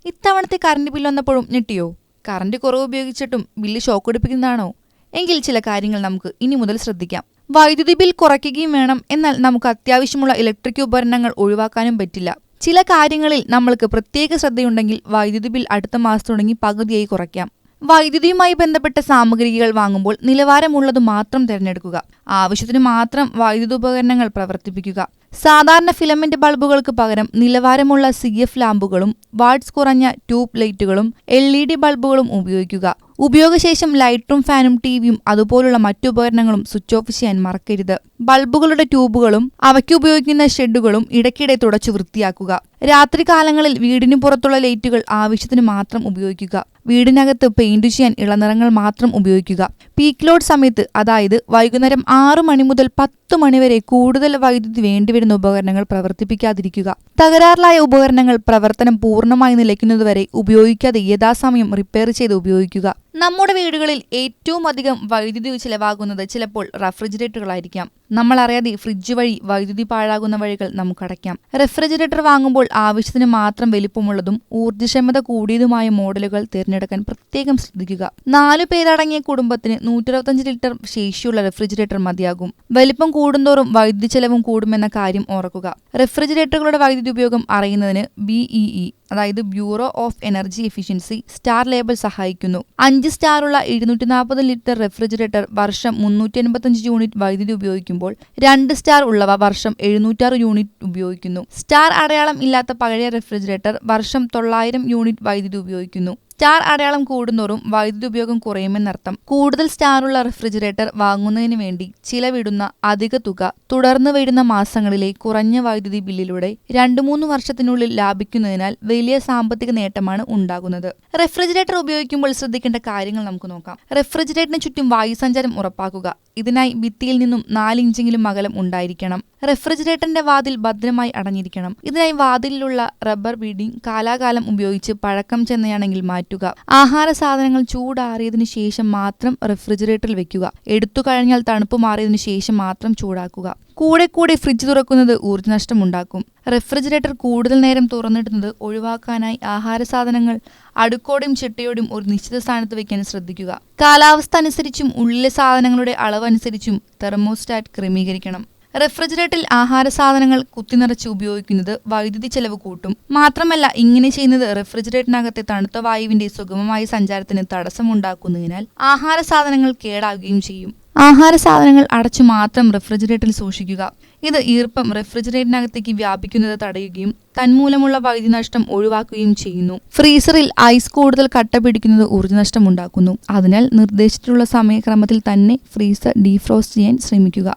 ഇത്തവണത്തെ current bill വന്നപ്പോഴും ഞെട്ടിയോ? Current കുറവ് ഉപയോഗിച്ചിട്ടും ബില്ല് ഷോക്കടിപ്പിക്കുന്നതാണോ? എങ്കിൽ ചില കാര്യങ്ങൾ നമുക്ക് ഇനി മുതൽ ശ്രദ്ധിക്കാം. വൈദ്യുതി ബിൽ കുറയ്ക്കുകയും വേണം, എന്നാൽ നമുക്ക് അത്യാവശ്യമുള്ള ഇലക്ട്രിക് ഉപകരണങ്ങൾ ഒഴിവാക്കാനും പറ്റില്ല. ചില കാര്യങ്ങളിൽ നമ്മൾക്ക് പ്രത്യേക ശ്രദ്ധയുണ്ടെങ്കിൽ വൈദ്യുതി ബിൽ അടുത്ത മാസം തുടങ്ങി പകുതിയായി കുറയ്ക്കാം. വൈദ്യുതിയുമായി ബന്ധപ്പെട്ട സാമഗ്രികൾ വാങ്ങുമ്പോൾ നിലവാരമുള്ളത് മാത്രം തിരഞ്ഞെടുക്കുക. ആവശ്യത്തിന് മാത്രം വൈദ്യുത ഉപകരണങ്ങൾ പ്രവർത്തിപ്പിക്കുക. സാധാരണ ഫിലമെന്റ് ബൾബുകൾക്ക് പകരം നിലവാരമുള്ള CF ലാമ്പുകളും വാട്ട്സ് കുറഞ്ഞ ട്യൂബ് ലൈറ്റുകളും LED ബൾബുകളും ഉപയോഗിക്കുക. ഉപയോഗശേഷം ലൈറ്റും ഫാനും ടിവിയും അതുപോലുള്ള മറ്റു ഉപകരണങ്ങളും സ്വിച്ച് ഓഫ് ചെയ്യാൻ മറക്കരുത്. ബൾബുകളുടെ ട്യൂബുകളും അവയ്ക്ക് ഉപയോഗിക്കുന്ന ഷെഡുകളും ഇടയ്ക്കിടെ തുടച്ചു വൃത്തിയാക്കുക. രാത്രികാലങ്ങളിൽ വീടിന് പുറത്തുള്ള ലൈറ്റുകൾ ആവശ്യത്തിന് മാത്രം ഉപയോഗിക്കുക. വീടിനകത്ത് പെയിന്റ് ചെയ്യാൻ ഇളനിറങ്ങൾ മാത്രം ഉപയോഗിക്കുക. പീക്ക് ലോഡ് സമയത്ത്, അതായത് വൈകുന്നേരം 6 മണി മുതൽ 10 മണി വരെ കൂടുതൽ വൈദ്യുതി വേണ്ടിവരുന്ന ഉപകരണങ്ങൾ പ്രവർത്തിപ്പിക്കാതിരിക്കുക. തകരാറിലായ ഉപകരണങ്ങൾ പ്രവർത്തനം പൂർണ്ണമായി നിലയ്ക്കുന്നതുവരെ ഉപയോഗിക്കാതെ യഥാസമയം റിപ്പയർ ചെയ്ത് ഉപയോഗിക്കുക. നമ്മുടെ വീടുകളിൽ ഏറ്റവും അധികം വൈദ്യുതി ചിലവാകുന്നത് ചിലപ്പോൾ റെഫ്രിജറേറ്ററുകളായിരിക്കാം. നമ്മൾ അറിയാതെ ഫ്രിഡ്ജ് വഴി വൈദ്യുതി പാഴാകുന്ന വഴികൾ നമുക്കടയ്ക്കാം. റെഫ്രിജറേറ്റർ വാങ്ങുമ്പോൾ ആവശ്യത്തിന് മാത്രം വലിപ്പമുള്ളതും ഊർജ്ജക്ഷമത കൂടിയതുമായ മോഡലുകൾ തിരഞ്ഞെടുക്കാൻ പ്രത്യേകം ശ്രദ്ധിക്കുക. 4 പേരടങ്ങിയ കുടുംബത്തിന് 125 ലിറ്റർ ശേഷിയുള്ള റെഫ്രിജറേറ്റർ മതിയാകും. വലിപ്പം കൂടുന്തോറും വൈദ്യുതി ചെലവും കൂടുമെന്ന കാര്യം ഓർക്കുക. റെഫ്രിജറേറ്ററുകളുടെ വൈദ്യുതി ഉപയോഗം അറിയുന്നതിന് BEE, അതായത് bureau of energy efficiency star label സഹായിക്കുന്നു. 5 സ്റ്റാറുള്ള 240 ലിറ്റർ റെഫ്രിജറേറ്റർ വർഷം 385 യൂണിറ്റ് വൈദ്യുതി ഉപയോഗിക്കുമ്പോൾ 2 സ്റ്റാർ ഉള്ളവ വർഷം 706 യൂണിറ്റ് ഉപയോഗിക്കുന്നു. സ്റ്റാർ അടയാളം ഇല്ലാത്ത പഴയ റെഫ്രിജറേറ്റർ വർഷം 900 യൂണിറ്റ് വൈദ്യുതി ഉപയോഗിക്കുന്നു. സ്റ്റാർ അടയാളം കൂടുന്തോറും വൈദ്യുതി ഉപയോഗം കുറയുമെന്നർത്ഥം. കൂടുതൽ സ്റ്റാറുള്ള റെഫ്രിജറേറ്റർ വാങ്ങുന്നതിന് വേണ്ടി ചിലവിടുന്ന അധിക തുക തുടർന്ന് വരുന്ന മാസങ്ങളിലെ കുറഞ്ഞ വൈദ്യുതി ബില്ലിലൂടെ 2-3 വർഷത്തിനുള്ളിൽ ലാഭിക്കുന്നതിനാൽ വലിയ സാമ്പത്തിക നേട്ടമാണ് ഉണ്ടാകുന്നത്. റെഫ്രിജറേറ്റർ ഉപയോഗിക്കുമ്പോൾ ശ്രദ്ധിക്കേണ്ട കാര്യങ്ങൾ നമുക്ക് നോക്കാം. റെഫ്രിജറേറ്ററിന് ചുറ്റും വായുസഞ്ചാരം ഉറപ്പാക്കുക. ഇതിനായി ഭിത്തിയിൽ നിന്നും 4 ഇഞ്ചെങ്കിലും അകലം ഉണ്ടായിരിക്കണം. റെഫ്രിജറേറ്ററിന്റെ വാതിൽ ഭദ്രമായി അടഞ്ഞിരിക്കണം. ഇതിനായി വാതിലിലുള്ള റബ്ബർ ബീഡിംഗ് കാലാകാലം ഉപയോഗിച്ച് പഴക്കം ചെന്നയാണെങ്കിൽ മാറ്റുക. ആഹാര സാധനങ്ങൾ ചൂടാറിയതിനു ശേഷം മാത്രം റെഫ്രിജറേറ്ററിൽ വെക്കുക. എടുത്തു കഴിഞ്ഞാൽ തണുപ്പ് മാറിയതിനു ശേഷം മാത്രം ചൂടാക്കുക. കൂടെ ഫ്രിഡ്ജ് തുറക്കുന്നത് ഊർജ്ജനഷ്ടം ഉണ്ടാക്കും. റെഫ്രിജറേറ്റർ കൂടുതൽ നേരം തുറന്നിടുന്നത് ഒഴിവാക്കാനായി ആഹാര സാധനങ്ങൾ അടുക്കോടെയും ചിട്ടയോടെയും ഒരു നിശ്ചിത സ്ഥാനത്ത് വയ്ക്കാൻ ശ്രദ്ധിക്കുക. കാലാവസ്ഥ അനുസരിച്ചും ഉള്ളിലെ സാധനങ്ങളുടെ അളവനുസരിച്ചും തെർമോസ്റ്റാറ്റ് ക്രമീകരിക്കണം. റെഫ്രിജറേറ്ററിൽ ആഹാര സാധനങ്ങൾ കുത്തിനിറച്ച് ഉപയോഗിക്കുന്നത് വൈദ്യുതി ചെലവ് കൂട്ടും. മാത്രമല്ല, ഇങ്ങനെ ചെയ്യുന്നത് റെഫ്രിജറേറ്ററിനകത്തെ തണുത്ത വായുവിന്റെ സുഗമമായ സഞ്ചാരത്തിന് തടസ്സമുണ്ടാക്കുന്നതിനാൽ ആഹാര സാധനങ്ങൾ കേടാകുകയും ചെയ്യും. ആഹാര സാധനങ്ങൾ അടച്ചു മാത്രം റെഫ്രിജറേറ്ററിൽ സൂക്ഷിക്കുക. ഇത് ഈർപ്പം റെഫ്രിജറേറ്ററിനകത്തേക്ക് വ്യാപിക്കുന്നത് തടയുകയും തന്മൂലമുള്ള വൈദ്യുതി നഷ്ടം ഒഴിവാക്കുകയും ചെയ്യുന്നു. ഫ്രീസറിൽ ഐസ് കൂടുതൽ കട്ട പിടിക്കുന്നത് ഊർജ്ജനഷ്ടം ഉണ്ടാക്കുന്നു. അതിനാൽ നിർദ്ദേശിച്ചിട്ടുള്ള സമയക്രമത്തിൽ തന്നെ ഫ്രീസർ ഡീഫ്രോസ്റ്റ് ചെയ്യാൻ ശ്രമിക്കുക.